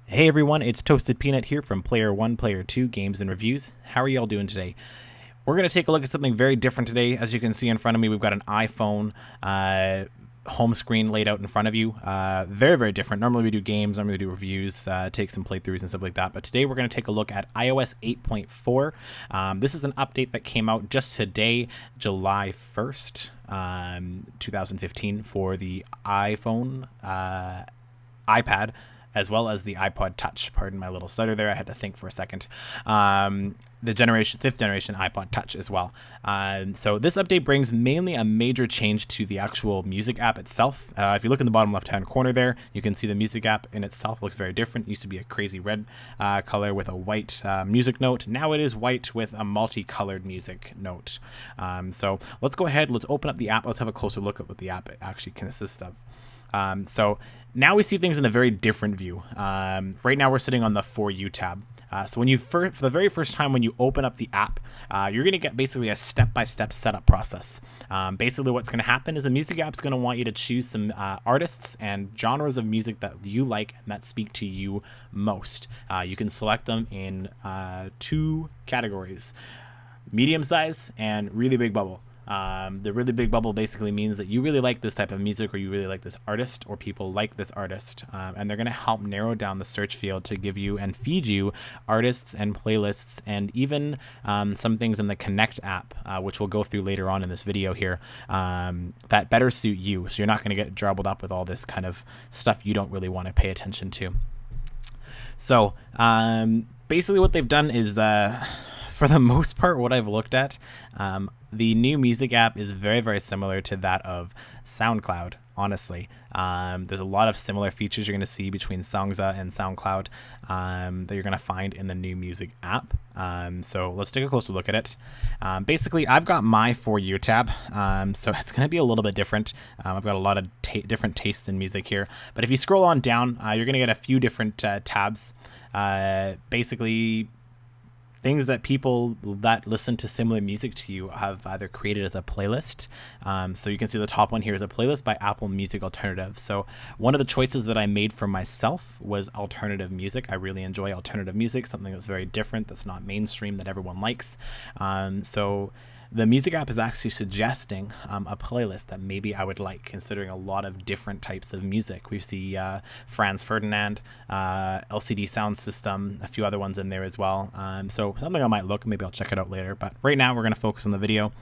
Hey everyone, it's Toasted Peanut here from Player 1, Player 2 Games and Reviews. How are y'all doing today? We're going to take a look at something very different today. As you can see in front of me, we've got an iPhone home screen laid out in front of you. Very, very different. Normally we do games, normally we do reviews, take some playthroughs and stuff like that. But today we're going to take a look at iOS 8.4. This is an update that came out just today, July 1st, 2015 for the iPhone, iPad, as well as the iPod Touch. Pardon my little stutter there. I had to think for a second. The fifth generation iPod Touch as well. So this update brings mainly a major change to the actual music app itself. If you look in the bottom left-hand corner there, you can see the music app in itself looks very different. It used to be a crazy red color with a white music note. Now it is white with a multicolored music note. So let's go ahead. Let's open up the app. Let's have a closer look at what the app actually consists of. So now we see things in a very different view. Right now we're sitting on the For You tab. So when for the very first time when you open up the app, you're going to get basically a step-by-step setup process. Basically what's going to happen is the music app's going to want you to choose some artists and genres of music that you like and that speak to you most. You can select them in two categories: medium size and really big bubble. The really big bubble basically means that you really like this type of music, or you really like this artist, or people like this artist, and they're going to help narrow down the search field to give you and feed you artists and playlists, and even some things in the Connect app, which we'll go through later on in this video here, that better suit you, so you're not going to get jumbled up with all this kind of stuff you don't really want to pay attention to. So basically what they've done is for the most part, what I've looked at, the new music app is very, very similar to that of SoundCloud, honestly. There's a lot of similar features you're going to see between Songza and SoundCloud that you're going to find in the new music app. So let's take a closer look at it. Basically, I've got my For You tab, so it's going to be a little bit different. I've got a lot of different tastes in music here. But if you scroll on down, you're going to get a few different tabs. Basically, things that people that listen to similar music to you have either created as a playlist. So you can see the top one here is a playlist by Apple Music Alternative. So one of the choices that I made for myself was alternative music. I really enjoy alternative music, something that's very different, that's not mainstream, that everyone likes. So the music app is actually suggesting a playlist that maybe I would like, considering a lot of different types of music. We see Franz Ferdinand, LCD Sound System, a few other ones in there as well. So something I might look, maybe I'll check it out later. But right now we're going to focus on the video.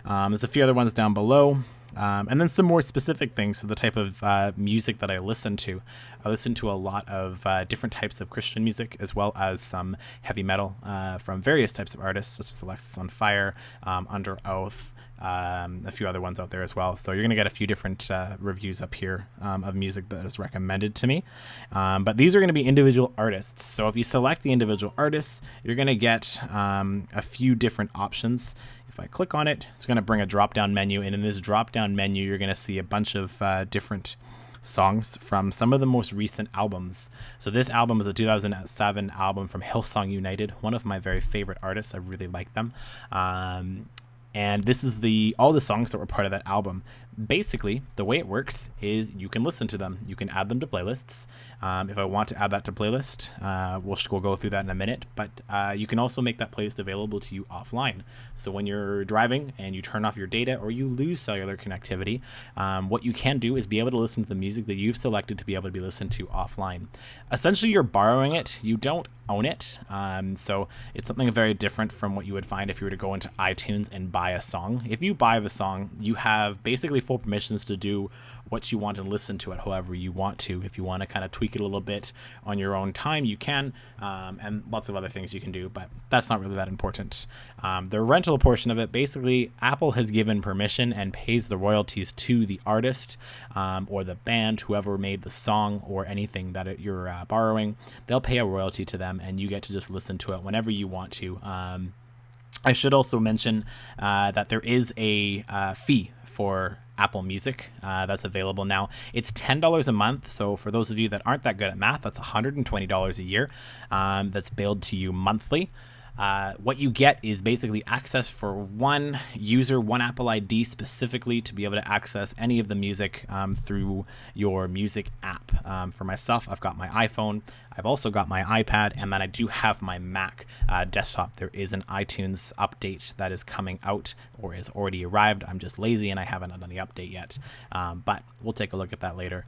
There's a few other ones down below. And then some more specific things, so the type of music that I listen to. I listen to a lot of different types of Christian music, as well as some heavy metal from various types of artists, such as Alexis on Fire, Under Oath, a few other ones out there as well. So you're going to get a few different reviews up here of music that is recommended to me. But these are going to be individual artists. So if you select the individual artists, you're going to get a few different options. If I click on it, it's going to bring a drop-down menu, and in this drop-down menu, you're going to see a bunch of different songs from some of the most recent albums. So this album is a 2007 album from Hillsong United, one of my very favorite artists. I really like them. And this is all the songs that were part of that album. Basically, the way it works is you can listen to them. You can add them to playlists. If I want to add that to playlist, we'll go through that in a minute. But you can also make that playlist available to you offline. So when you're driving and you turn off your data or you lose cellular connectivity, what you can do is be able to listen to the music that you've selected to be able to be listened to offline. Essentially, you're borrowing it. You don't own it. So it's something very different from what you would find if you were to go into iTunes and buy a song. If you buy the song, you have basically full permissions to do what you want and listen to it however you want to. If you want to kind of tweak it a little bit on your own time, you can, and lots of other things you can do, but that's not really that important. The rental portion of it, basically, Apple has given permission and pays the royalties to the artist or the band, whoever made the song or anything that you're borrowing. They'll pay a royalty to them, and you get to just listen to it whenever you want to. I should also mention that there is a fee for Apple Music that's available now. It's $10 a month, so for those of you that aren't that good at math, that's $120 a year. That's billed to you monthly. What you get is basically access for one user, one Apple ID specifically to be able to access any of the music through your music app. For myself, I've got my iPhone, I've also got my iPad, and then I do have my Mac desktop. There is an iTunes update that is coming out or has already arrived. I'm just lazy and I haven't done the update yet, but we'll take a look at that later.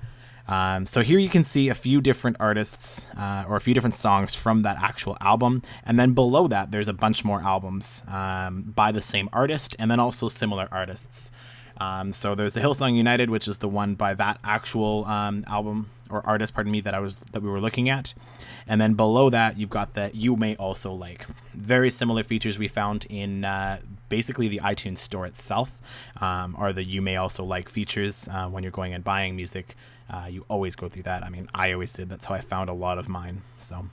So here you can see a few different artists or a few different songs from that actual album. And then below that, there's a bunch more albums by the same artist and then also similar artists. So there's the Hillsong United, which is the one by that actual album or artist, pardon me, that we were looking at. And then below that, you've got the You May Also Like. Very similar features we found in basically the iTunes store itself are the You May Also Like features when you're going and buying music. You always go through that. I mean, I always did. That's how I found a lot of mine. So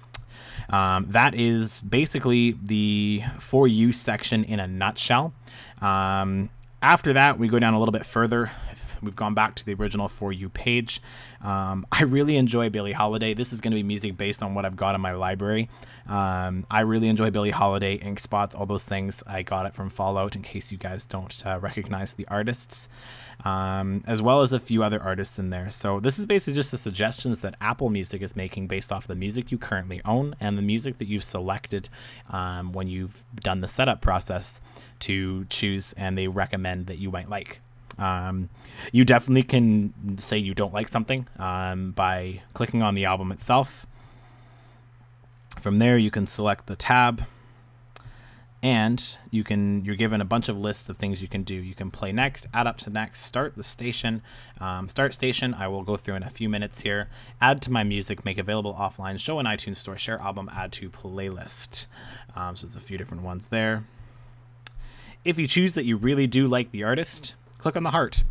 that is basically the For You section in a nutshell. After that, we go down a little bit further. We've gone back to the original For You page. I really enjoy Billie Holiday. This is going to be music based on what I've got in my library. I really enjoy Billie Holiday, Ink Spots, all those things. I got it from Fallout, in case you guys don't recognize the artists, as well as a few other artists in there. So this is basically just the suggestions that Apple Music is making based off the music you currently own and the music that you've selected when you've done the setup process to choose, and they recommend that you might like. You definitely can say you don't like something by clicking on the album itself. From there, you can select the tab, and you're given a bunch of lists of things you can do. You can play next, add up to next, start the station. Start station, I will go through in a few minutes here. Add to my music, make available offline, show in iTunes store, share album, add to playlist. So there's a few different ones there. If you choose that you really do like the artist, click on the heart.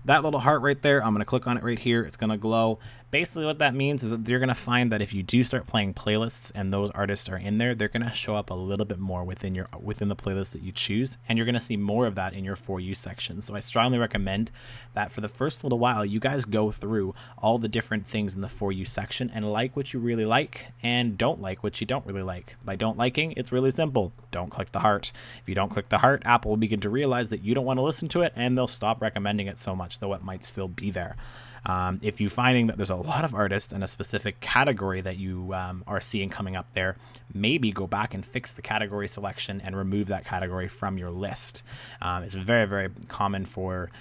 That little heart right there, I'm going to click on it right here. It's going to glow. Basically what that means is that you're going to find that if you do start playing playlists and those artists are in there, they're going to show up a little bit more within the playlist that you choose, and you're going to see more of that in your For You section. So I strongly recommend that for the first little while, you guys go through all the different things in the For You section and like what you really like and don't like what you don't really like. By don't liking, it's really simple. Don't click the heart. If you don't click the heart, Apple will begin to realize that you don't want to listen to it, and they'll stop recommending it so much, though it might still be there. If you're finding that there's a lot of artists in a specific category that you are seeing coming up there, maybe go back and fix the category selection and remove that category from your list. It's very, very common for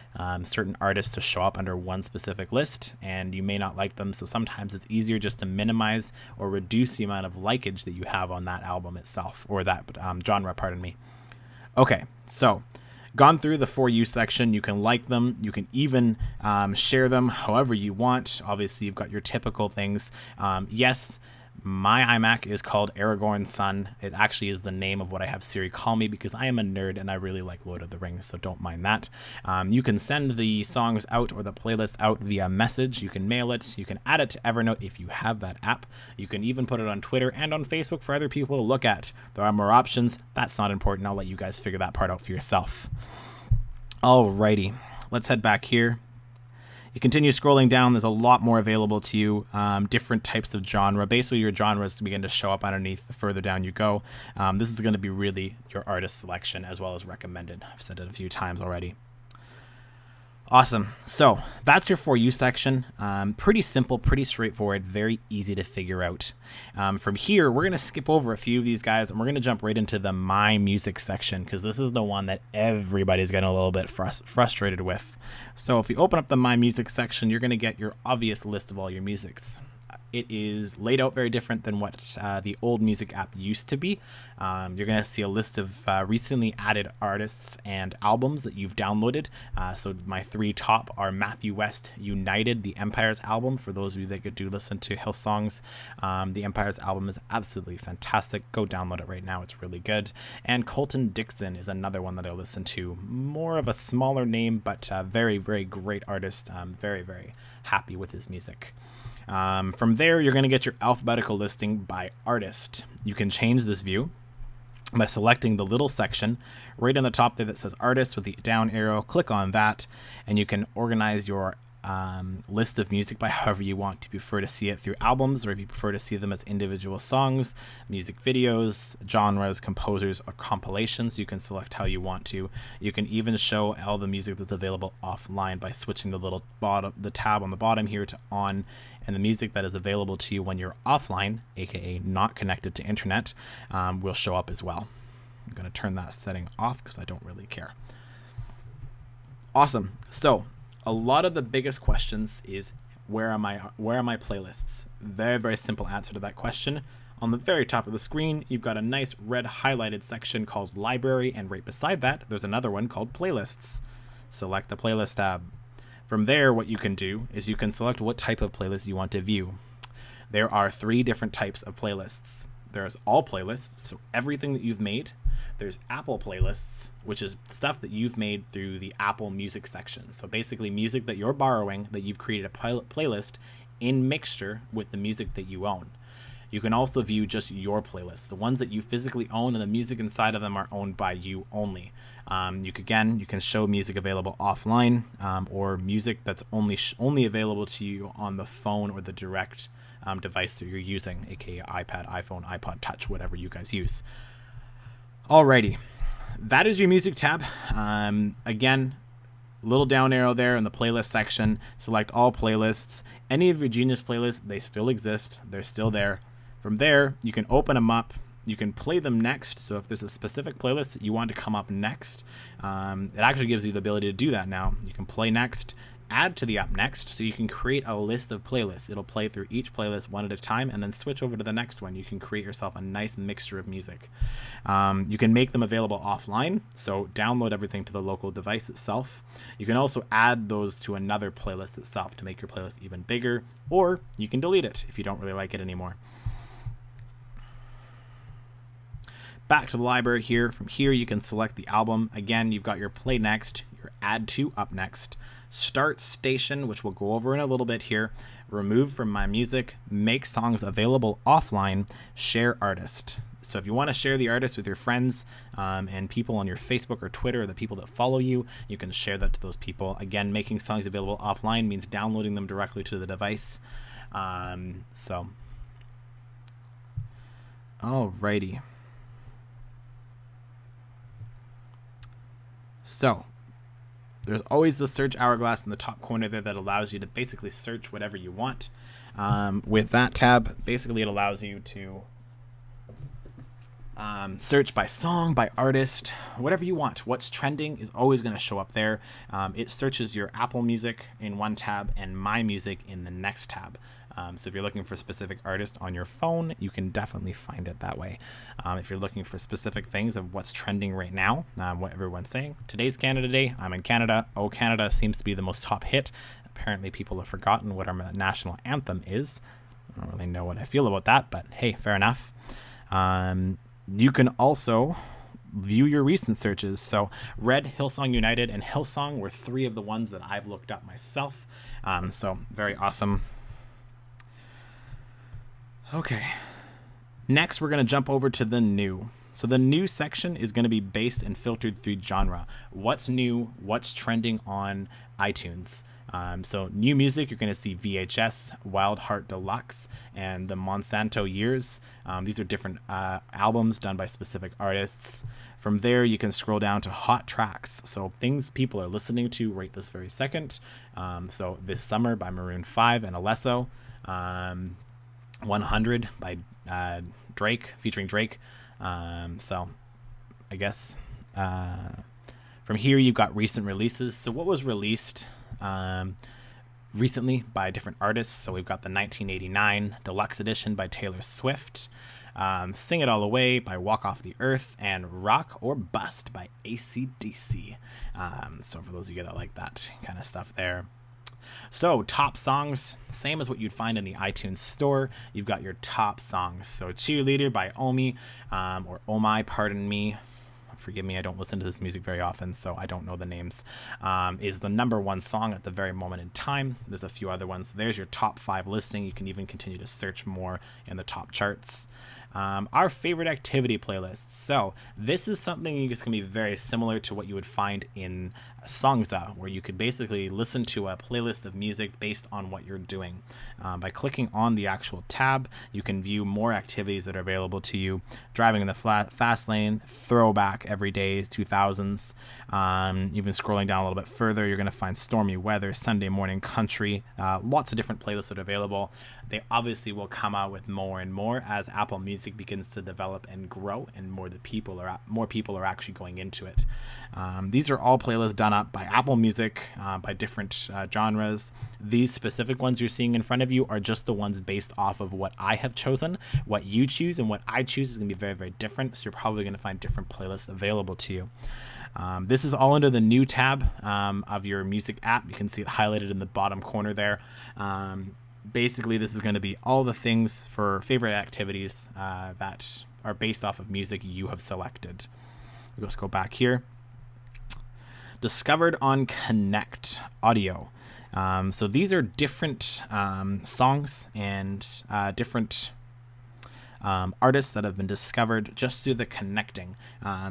certain artists to show up under one specific list, and you may not like them, so sometimes it's easier just to minimize or reduce the amount of likage that you have on that album itself, or that genre, pardon me. Okay, so gone through the For You section. You can like them. You can even share them however you want. Obviously, you've got your typical things. Yes, my iMac is called Aragorn's Son. It actually is the name of what I have Siri call me because I am a nerd and I really like Lord of the Rings, so don't mind that. You can send the songs out or the playlist out via message. You can mail it. You can add it to Evernote if you have that app. You can even put it on Twitter and on Facebook for other people to look at. There are more options. That's not important. I'll let you guys figure that part out for yourself. Alrighty, let's head back here. You continue scrolling down, there's a lot more available to you, different types of genre. Basically, your genres begin to show up underneath the further down you go. This is going to be really your artist selection as well as recommended. I've said it a few times already. Awesome. So that's your For You section. Pretty simple, pretty straightforward, very easy to figure out. From here, we're going to skip over a few of these guys, and we're going to jump right into the My Music section, because this is the one that everybody's getting a little bit frustrated with. So if you open up the My Music section, you're going to get your obvious list of all your musics. It is laid out very different than what the old music app used to be. You're going to see a list of recently added artists and albums that you've downloaded. So my three top are Matthew West United, the Empire's album. For those of you that do listen to Hillsong's, the Empire's album is absolutely fantastic. Go download it right now. It's really good. And Colton Dixon is another one that I listen to. More of a smaller name, but very, very great artist. I'm very, very happy with his music. From there, you're going to get your alphabetical listing by artist. You can change this view by selecting the little section right on the top there that says artist with the down arrow. Click on that, and you can organize your list of music by however you want. Do you prefer to see it through albums, or if you prefer to see them as individual songs, music videos, genres, composers, or compilations, you can select how you want to. You can even show all the music that's available offline by switching the little the tab on the bottom here to on, and the music that is available to you when you're offline, aka not connected to internet, will show up as well. I'm going to turn that setting off because I don't really care. Awesome. So a lot of the biggest questions is where are my playlists? Very, very simple answer to that question. On the very top of the screen, you've got a nice red highlighted section called Library, and right beside that, there's another one called Playlists. Select the Playlist tab. From there, what you can do is you can select what type of playlist you want to view. There are 3 different types of playlists. There's all playlists, so everything that you've made. There's Apple playlists, which is stuff that you've made through the Apple Music section. So basically music that you're borrowing, that you've created a playlist in mixture with the music that you own. You can also view just your playlists, the ones that you physically own, and the music inside of them are owned by you only. You can show music available offline, or music that's only available to you on the phone or the direct device that you're using, aka iPad, iPhone, iPod Touch, whatever you guys use. Alrighty, that is your music tab. Again, little down arrow there in the playlist section. Select all playlists. Any of your Genius playlists, they still exist. They're still there. From there, you can open them up. You can play them next. So if there's a specific playlist that you want to come up next, it actually gives you the ability to do that now. You can play next, add to the up next, so you can create a list of playlists. It'll play through each playlist one at a time and then switch over to the next one. You can create yourself a nice mixture of music. You can make them available offline, so download everything to the local device itself. You can also add those to another playlist itself to make your playlist even bigger, or you can delete it if you don't really like it anymore. Back to the library here. From here, you can select the album. Again, you've got your play next, your add to up next, start station, which we'll go over in a little bit here, remove from my music, make songs available offline, share artist. So if you want to share the artist with your friends and people on your Facebook or Twitter, the people that follow you, you can share that to those people. Again, making songs available offline means downloading them directly to the device. Alrighty. So there's always the search hourglass in the top corner there that allows you to basically search whatever you want. With that tab, basically it allows you to search by song, by artist, whatever you want. What's trending is always going to show up there. It searches your Apple Music in one tab and My Music in the next tab. So if you're looking for a specific artist on your phone, you can definitely find it that way. If you're looking for specific things of what's trending right now, what everyone's saying, today's Canada Day, I'm in Canada. Oh, Canada seems to be the most top hit. Apparently people have forgotten what our national anthem is. I don't really know what I feel about that, but hey, fair enough. You can also view your recent searches. So Red, Hillsong United, and Hillsong were 3 of the ones that I've looked up myself. So very awesome. Okay, next we're going to jump over to the new. So the new section is going to be based and filtered through genre. What's new? What's trending on iTunes? So new music, you're going to see VHS, Wild Heart Deluxe, and the Monsanto Years. These are different albums done by specific artists. From there, you can scroll down to hot tracks. So things people are listening to right this very second. So This Summer by Maroon 5 and Alesso. 100 by Drake, featuring Drake. So I guess from here you've got recent releases. So what was released recently by different artists? So we've got the 1989 Deluxe Edition by Taylor Swift, Sing It All Away by Walk Off the Earth, and Rock or Bust by AC/DC. So for those of you that like that kind of stuff there. So top songs, same as what you'd find in the iTunes store. You've got your top songs. So Cheerleader by Omi, or Oh My, pardon me. Forgive me, I don't listen to this music very often, so I don't know the names. Is the #1 song at the very moment in time. There's a few other ones. There's your top 5 listing. You can even continue to search more in the top charts. our favorite activity playlists. So this is something that's going to be very similar to what you would find in Songza, where you could basically listen to a playlist of music based on what you're doing. By clicking on the actual tab, you can view more activities that are available to you. Driving in the fast lane, throwback every day, 2000s. Even scrolling down a little bit further, you're going to find stormy weather, Sunday morning country, lots of different playlists that are available. They obviously will come out with more and more as Apple Music begins to develop and grow, and more people are actually going into it. These are all playlists done up by Apple Music, by different genres. These specific ones you're seeing in front of you are just the ones based off of what I have chosen. What you choose and what I choose is going to be very, very different, so you're probably going to find different playlists available to you. This is all under the new tab of your music app. You can see it highlighted in the bottom corner there. Basically, this is going to be all the things for favorite activities that are based off of music you have selected. Let's go back here. Discovered on Connect Audio. So these are different songs and different artists that have been discovered just through the connecting.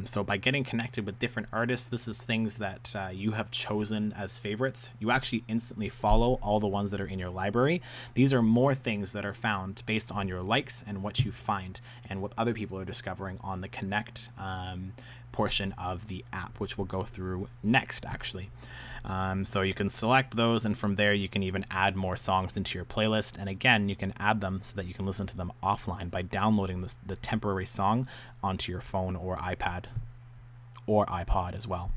So by getting connected with different artists, this is things that you have chosen as favorites. You actually instantly follow all the ones that are in your library. These are more things that are found based on your likes and what you find and what other people are discovering on the Connect portion of the app, which we'll go through next actually. So you can select those, and from there you can even add more songs into your playlist. And again, you can add them so that you can listen to them offline by downloading the temporary song onto your phone or iPad or iPod as well.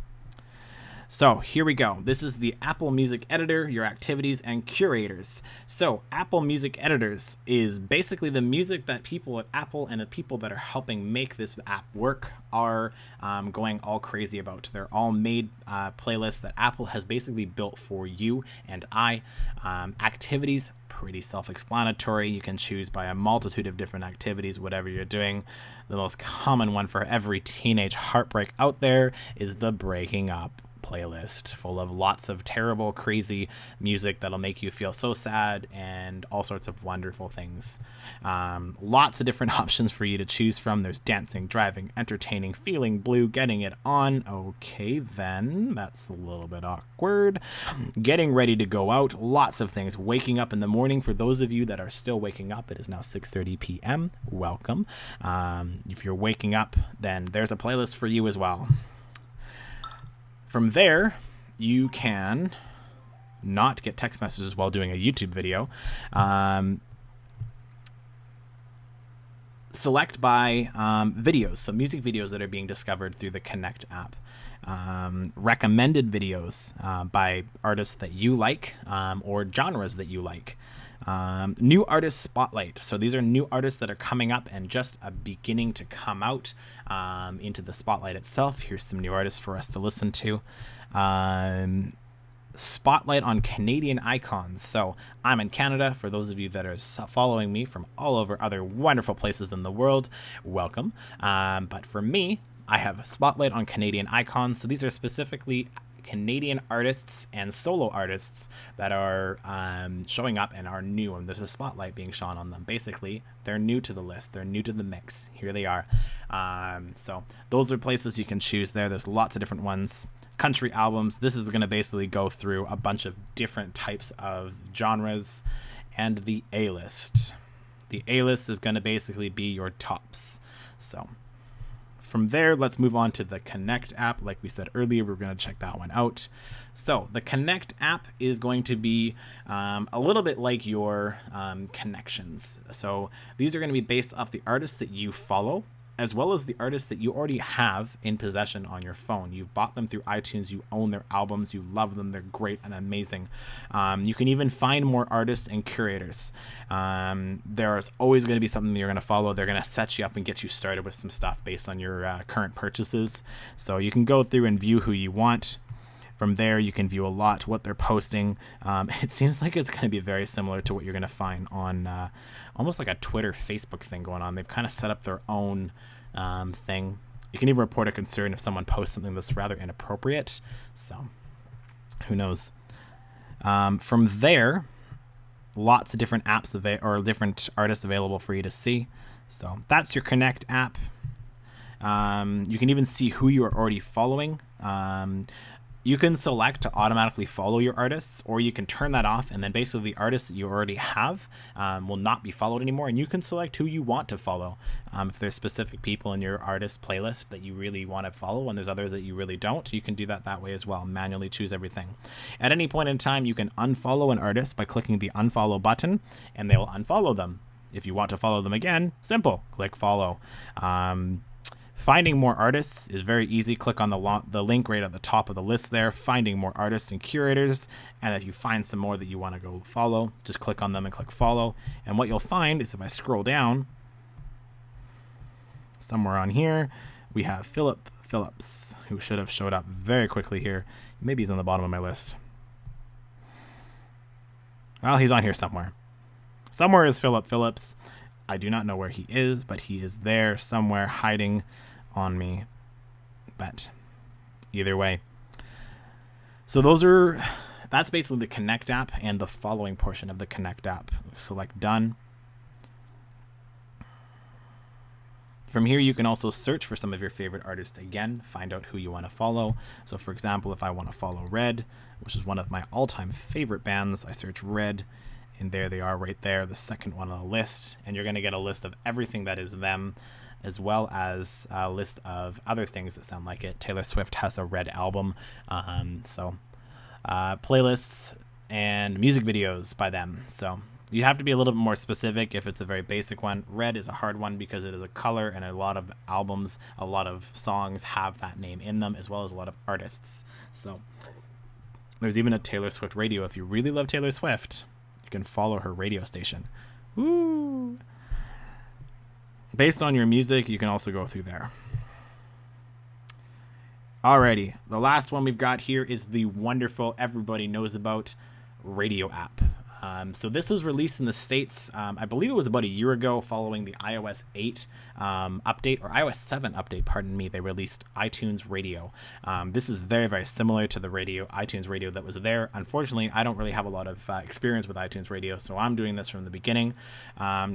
So here we go. This is the Apple Music Editor, your activities and curators. So Apple Music Editors is basically the music that people at Apple and the people that are helping make this app work are going all crazy about. They're all made playlists that Apple has basically built for you and I. Activities, pretty self-explanatory. You can choose by a multitude of different activities, whatever you're doing. The most common one for every teenage heartbreak out there is the breaking up playlist, full of lots of terrible, crazy music that'll make you feel so sad and all sorts of wonderful things. Lots of different options for you to choose from. There's dancing, driving, entertaining, feeling blue, getting it on. Okay, then that's a little bit awkward. Getting ready to go out. Lots of things. Waking up in the morning. For those of you that are still waking up, it is now 6:30 p.m. Welcome. If you're waking up, then there's a playlist for you as well. From there, you can not get text messages while doing a YouTube video. Select by videos, so music videos that are being discovered through the Connect app. Recommended videos by artists that you like or genres that you like. New artist spotlight. So these are new artists that are coming up and just beginning to come out into the spotlight itself. Here's some new artists for us to listen to. Spotlight on Canadian icons. So I'm in Canada. For those of you that are following me from all over other wonderful places in the world, welcome. But for me, I have a spotlight on Canadian icons. So these are specifically Canadian artists and solo artists that are showing up and are new, and there's a spotlight being shone on them. Basically, they're new to the list. They're new to the mix. Here they are. So those are places you can choose there. There's lots of different ones. Country albums. This is going to basically go through a bunch of different types of genres. And the A-list. The A-list is going to basically be your tops. So from there, let's move on to the Connect app. Like we said earlier, we're going to check that one out. So the Connect app is going to be a little bit like your connections. So these are going to be based off the artists that you follow, as well as the artists that you already have in possession on your phone. You've bought them through iTunes, you own their albums, you love them, they're great and amazing. You can even find more artists and curators. There's always going to be something that you're going to follow. They're going to set you up and get you started with some stuff based on your current purchases. So you can go through and view who you want. From there, you can view a lot what they're posting. It seems like it's going to be very similar to what you're going to find on almost like a Twitter, Facebook thing going on. They've kind of set up their own thing. You can even report a concern if someone posts something that's rather inappropriate. So who knows? From there, Lots of different apps or different artists available for you to see. So that's your Connect app. You can even see who you are already following. You can select to automatically follow your artists, or you can turn that off, and then basically the artists that you already have will not be followed anymore, and you can select who you want to follow. If there's specific people in your artist playlist that you really want to follow and there's others that you really don't, you can do that way as well. Manually choose everything. At any point in time, you can unfollow an artist by clicking the unfollow button, and they will unfollow them. If you want to follow them again, simple, click follow. Finding more artists is very easy. Click on the link right at the top of the list there, finding more artists and curators. And if you find some more that you want to go follow, just click on them and click follow. And what you'll find is if I scroll down, somewhere on here, we have Philip Phillips, who should have showed up very quickly here. Maybe he's on the bottom of my list. Well, he's on here somewhere. Somewhere is Philip Phillips. I do not know where he is, but he is there somewhere hiding on me. But either way. So that's basically the Connect app and the following portion of the Connect app. Select done. From here, you can also search for some of your favorite artists again, find out who you want to follow. So for example, if I want to follow Red, which is one of my all-time favorite bands, I search Red, and there they are right there, the second one on the list. And you're going to get a list of everything that is them, as well as a list of other things that sound like it. Taylor Swift has a Red album. Playlists and music videos by them. So you have to be a little bit more specific if it's a very basic one. Red is a hard one because it is a color, and a lot of albums, a lot of songs have that name in them, as well as a lot of artists. So there's even a Taylor Swift radio. If you really love Taylor Swift, you can follow her radio station. Woo! Based on your music, you can also go through there. Alrighty, the last one we've got here is the wonderful, everybody knows about radio app. So this was released in the States, I believe it was about a year ago, following the iOS 8 update, or iOS 7 update, pardon me. They released iTunes Radio. This is very, very similar to the iTunes Radio that was there. Unfortunately, I don't really have a lot of experience with iTunes Radio, so I'm doing this from the beginning.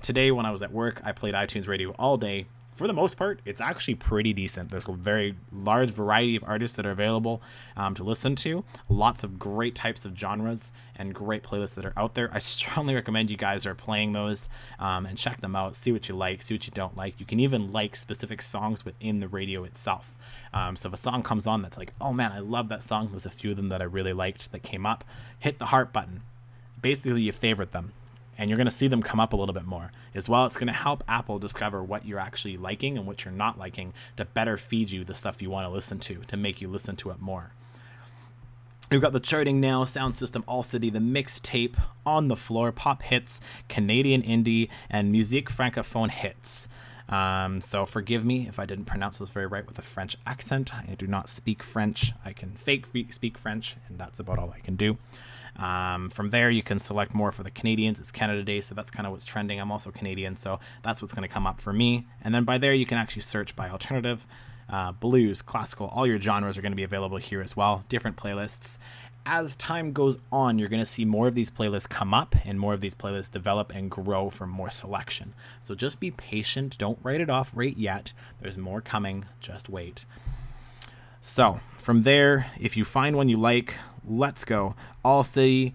Today, when I was at work, I played iTunes Radio all day. For the most part, it's actually pretty decent. There's a very large variety of artists that are available to listen to. Lots of great types of genres and great playlists that are out there. I strongly recommend you guys are playing those and check them out. See what you like, see what you don't like. You can even like specific songs within the radio itself. So if a song comes on that's like, oh man, I love that song. There's a few of them that I really liked that came up. Hit the heart button. Basically, you favorite them. And you're going to see them come up a little bit more. As well, it's going to help Apple discover what you're actually liking and what you're not liking to better feed you the stuff you want to listen to make you listen to it more. We've got the charting now, Sound System, All City, the Mixtape, On the Floor, Pop Hits, Canadian Indie, and Musique Francophone Hits. So forgive me if I didn't pronounce those very right with a French accent. I do not speak French. I can fake speak French, and that's about all I can do. From there, you can select more for the Canadians. It's Canada Day, so that's kind of what's trending. I'm also Canadian, so that's what's going to come up for me. And then by there, you can actually search by alternative, blues, classical. All your genres are going to be available here as well. Different playlists. As time goes on, you're going to see more of these playlists come up and more of these playlists develop and grow for more selection. So just be patient. Don't write it off right yet. There's more coming. Just wait. So from there, if you find one you like, let's go. All City.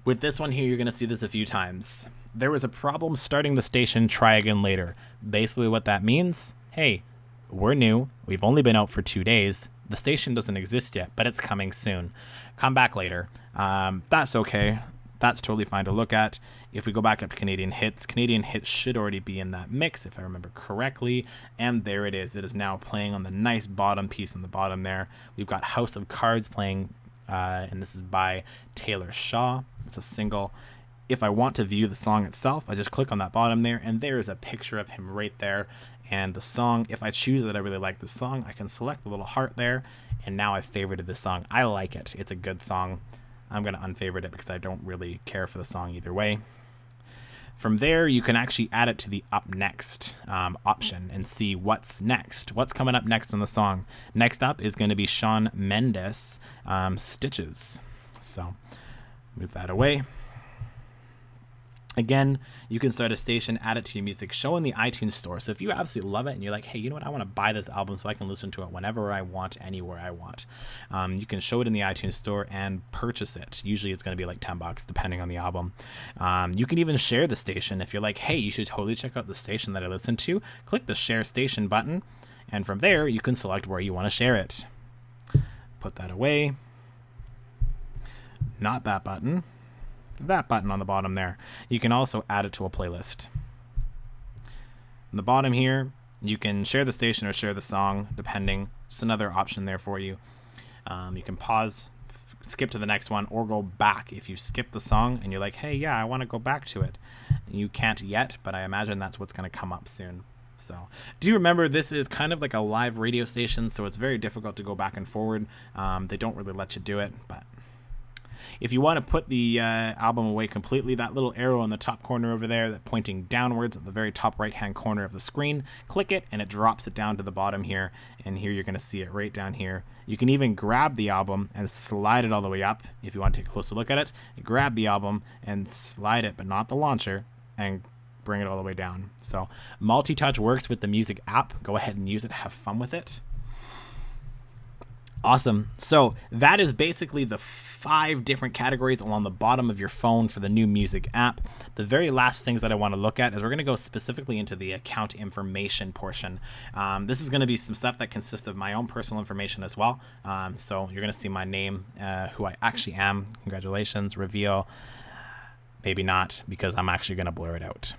With this one here, you're going to see this a few times. There was a problem starting the station. Try again later. Basically what that means, hey, we're new. We've only been out for 2 days. The station doesn't exist yet, but it's coming soon. Come back later. That's okay. That's totally fine to look at. If we go back up to Canadian Hits should already be in that mix, if I remember correctly. And there it is. It is now playing on the nice bottom piece on the bottom there. We've got House of Cards playing, and this is by Taylor Shaw. It's a single. If I want to view the song itself, I just click on that bottom there, and there is a picture of him right there. And the song, if I choose that I really like the song, I can select the little heart there, and now I've favorited this song. I like it. It's a good song. I'm going to unfavorite it because I don't really care for the song either way. From there, you can actually add it to the up next option and see what's next. What's coming up next on the song? Next up is going to be Shawn Mendes, Stitches. So move that away. Again, you can start a station, add it to your music, show in the iTunes store. So if you absolutely love it and you're like, hey, you know what, I want to buy this album so I can listen to it whenever I want, anywhere I want, you can show it in the iTunes store and purchase it. Usually it's going to be like $10 depending on the album. You can even share the station. If you're like, hey, you should totally check out the station that I listen to, click the share station button, and from there you can select where you want to share it. Put that away. Not that button. That button on the bottom there. You can also add it to a playlist. On the bottom here, you can share the station or share the song, depending. Just another option there for you. You can pause, skip to the next one, or go back. If you skip the song and you're like, hey, yeah, I want to go back to it. You can't yet, but I imagine that's what's going to come up soon. So do remember, this is kind of like a live radio station, so it's very difficult to go back and forward. They don't really let you do it, but if you want to put the album away completely, that little arrow in the top corner over there, that pointing downwards at the very top right-hand corner of the screen, click it and it drops it down to the bottom here. And here you're going to see it right down here. You can even grab the album and slide it all the way up. If you want to take a closer look at it, grab the album and slide it, but not the launcher, and bring it all the way down. So multi-touch works with the music app. Go ahead and use it. Have fun with it. Awesome. So that is basically the 5 different categories along the bottom of your phone for the new music app. The very last things that I want to look at is we're going to go specifically into the account information portion. This is going to be some stuff that consists of my own personal information as well. So you're going to see my name, who I actually am. Congratulations. Reveal. Maybe not, because I'm actually going to blur it out.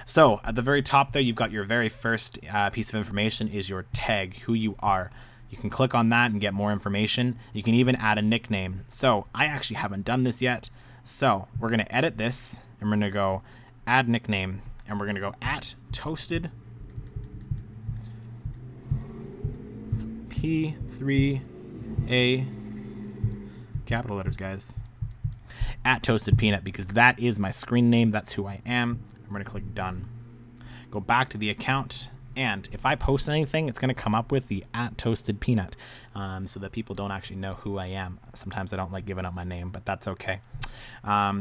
So at the very top there, you've got your very first piece of information is your tag, who you are. You can click on that and get more information. You can even add a nickname. So I actually haven't done this yet. So we're going to edit this and we're going to go add nickname, and we're going to go at toasted P3A, capital letters, guys, at toasted peanut, because that is my screen name. That's who I am. I'm going to click done. Go back to the account. And if I post anything, it's going to come up with the at toasted peanut, so that people don't actually know who I am. Sometimes I don't like giving out my name, but that's okay.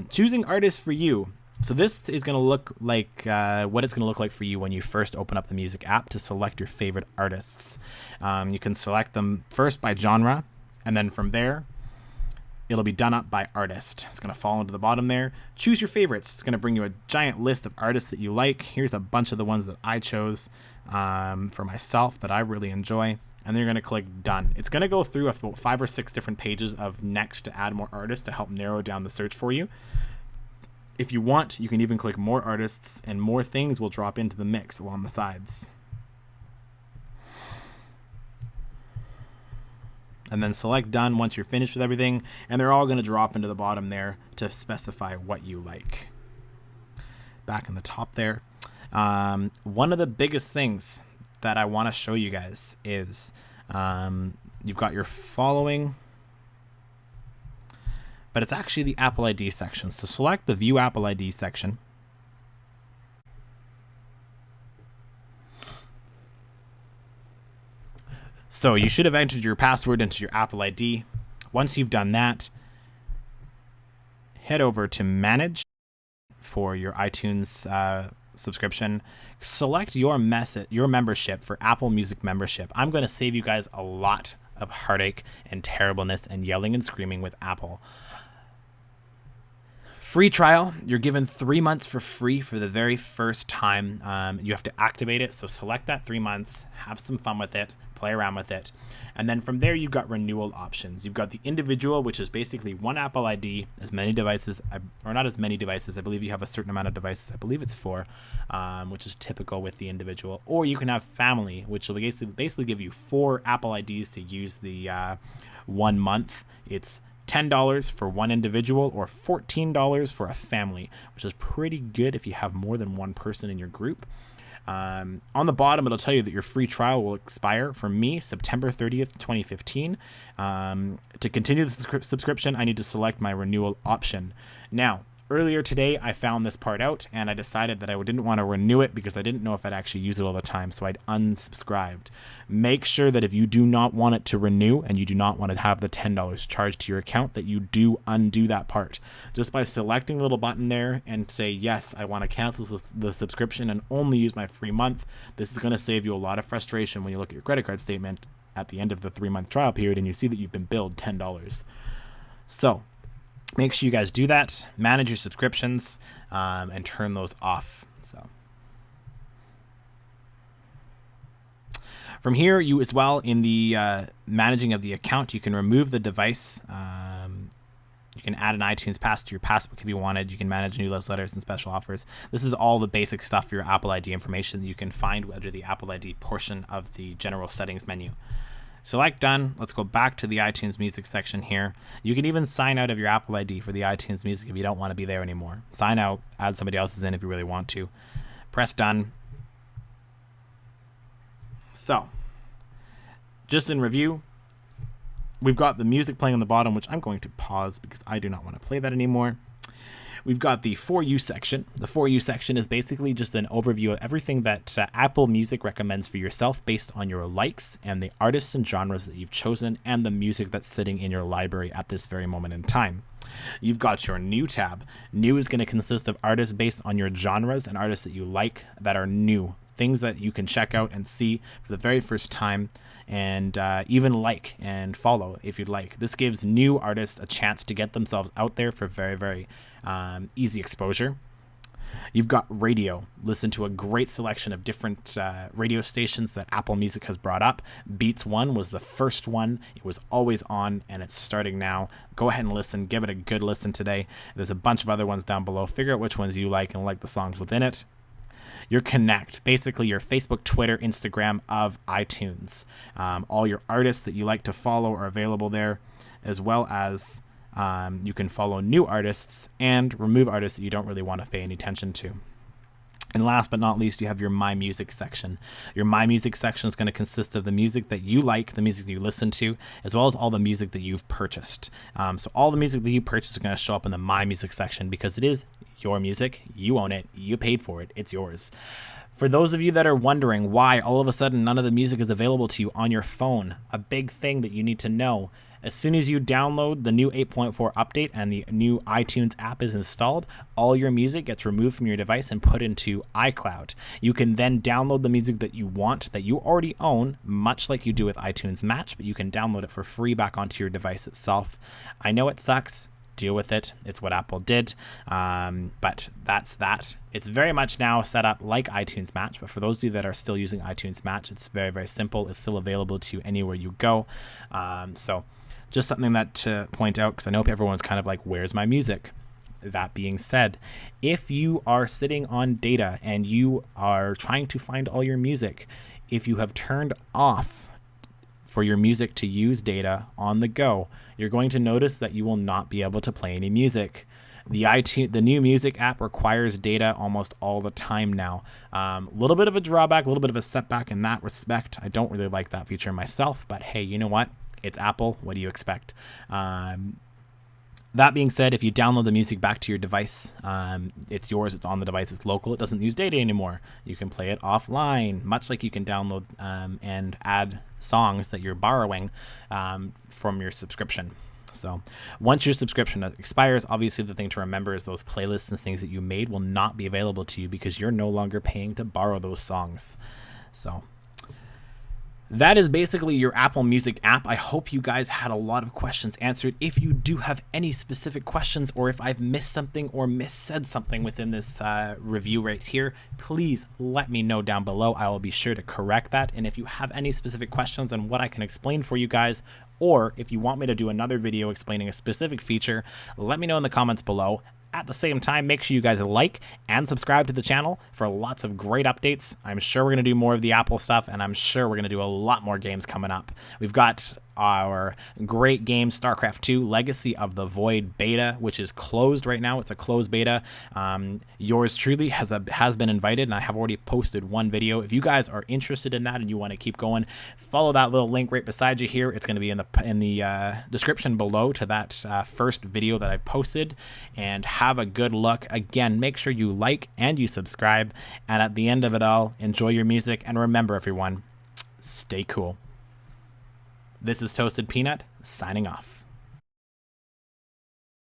Choosing artists for you. So this is going to look like what it's going to look like for you when you first open up the music app to select your favorite artists. You can select them first by genre, and then from there, it'll be done up by artist. It's going to fall into the bottom there. Choose your favorites. It's going to bring you a giant list of artists that you like. Here's a bunch of the ones that I chose for myself that I really enjoy. And then you're going to click done. It's going to go through about 5 or 6 different pages of next to add more artists to help narrow down the search for you. If you want, you can even click more artists, and more things will drop into the mix along the sides. And then select done once you're finished with everything, and they're all going to drop into the bottom there to specify what you like. Back in the top there, one of the biggest things that I want to show you guys is you've got your following, but it's actually the Apple ID section. So select the View Apple ID section. So you should have entered your password into your Apple ID. Once you've done that, head over to Manage for your iTunes subscription. Select your membership for Apple Music membership. I'm going to save you guys a lot of heartache and terribleness and yelling and screaming with Apple. Free trial. You're given 3 months for free for the very first time. You have to activate it. So select that 3 months, have some fun with it, play around with it. And then from there, you've got renewal options. You've got the individual, which is basically one Apple ID, as many devices, or not as many devices. I believe you have a certain amount of devices. I believe it's 4, which is typical with the individual. Or you can have family, which will basically give you 4 Apple IDs to use the 1 month. It's $10 for one individual or $14 for a family, which is pretty good if you have more than one person in your group. On the bottom, it'll tell you that your free trial will expire for me September 30th, 2015. To continue the subscription, I need to select my renewal option. Now, Earlier today, I found this part out, and I decided that I didn't want to renew it because I didn't know if I'd actually use it all the time, so I'd unsubscribed. Make sure that if you do not want it to renew and you do not want to have the $10 charged to your account, that you do undo that part. Just by selecting the little button there and say, yes, I want to cancel the subscription and only use my free month, this is going to save you a lot of frustration when you look at your credit card statement at the end of the 3-month trial period and you see that you've been billed $10. So make sure you guys do that, manage your subscriptions, and turn those off. So from here, you as well, in the managing of the account, you can remove the device. You can add an iTunes pass to your passbook if you wanted. You can manage newsletters and special offers. This is all the basic stuff for your Apple ID information that you can find under the Apple ID portion of the general settings menu. Select done. Let's go back to the iTunes Music section here. You can even sign out of your Apple ID for the iTunes Music if you don't want to be there anymore. Sign out, add somebody else's in if you really want to. Press done. So, just in review, we've got the music playing on the bottom, which I'm going to pause because I do not want to play that anymore. We've got the For You section. The For You section is basically just an overview of everything that Apple Music recommends for yourself based on your likes and the artists and genres that you've chosen and the music that's sitting in your library at this very moment in time. You've got your New tab. New is going to consist of artists based on your genres and artists that you like that are new. Things that you can check out and see for the very first time and even like and follow if you'd like. This gives new artists a chance to get themselves out there for very, very easy exposure. You've got radio. Listen to a great selection of different radio stations that Apple Music has brought up. Beats One was the first one. It was always on, and it's starting now. Go ahead and listen. Give it a good listen today. There's a bunch of other ones down below. Figure out which ones you like and like the songs within it. Your Connect, basically your Facebook, Twitter, Instagram of iTunes. All your artists that you like to follow are available there, as well as you can follow new artists and remove artists that you don't really want to pay any attention to. And last but not least, you have your My Music section. Your My Music section is going to consist of the music that you like, the music that you listen to, as well as all the music that you've purchased. So all the music that you purchased is going to show up in the My Music section because it is your music. You own it. You paid for it. It's yours. For those of you that are wondering why all of a sudden none of the music is available to you on your phone, a big thing that you need to know: as soon as you download the new 8.4 update and the new iTunes app is installed, all your music gets removed from your device and put into iCloud. You can then download the music that you want, that you already own, much like you do with iTunes Match, but you can download it for free back onto your device itself. I know it sucks. Deal with it. It's what Apple did. But that's that. It's very much now set up like iTunes Match, but for those of you that are still using iTunes Match, it's very, very simple. It's still available to you anywhere you go. So just something that to point out, because I know everyone's kind of like, where's my music? That being said, if you are sitting on data and you are trying to find all your music, if you have turned off for your music to use data on the go, you're going to notice that you will not be able to play any music. The new music app requires data almost all the time now. A little bit of a drawback, a little bit of a setback in that respect. I don't really like that feature myself, but hey, you know what? It's Apple. What do you expect? That being said, if you download the music back to your device, it's yours, it's on the device, it's local, it doesn't use data anymore. You can play it offline, much like you can download and add songs that you're borrowing from your subscription. So once your subscription expires, obviously the thing to remember is those playlists and things that you made will not be available to you because you're no longer paying to borrow those songs. So that is basically your Apple Music app. I hope you guys had a lot of questions answered. If you do have any specific questions, or if I've missed something or missaid something within this review right here, please let me know down below. I will be sure to correct that. And if you have any specific questions on what I can explain for you guys, or if you want me to do another video explaining a specific feature, let me know in the comments below. At the same time, make sure you guys like and subscribe to the channel for lots of great updates. I'm sure we're going to do more of the Apple stuff, and I'm sure we're going to do a lot more games coming up. We've got our great game StarCraft 2 Legacy of the Void beta, which is closed right now. It's a closed beta. Yours truly has been invited, and I have already posted one video. If you guys are interested in that and you want to keep going, follow that little link right beside you here. It's going to be in the description below to that first video that I've posted, and have a good look. Again, make sure you like and you subscribe, and at the end of it all, enjoy your music, and remember, everyone, stay cool. This is Toasted Peanut, signing off.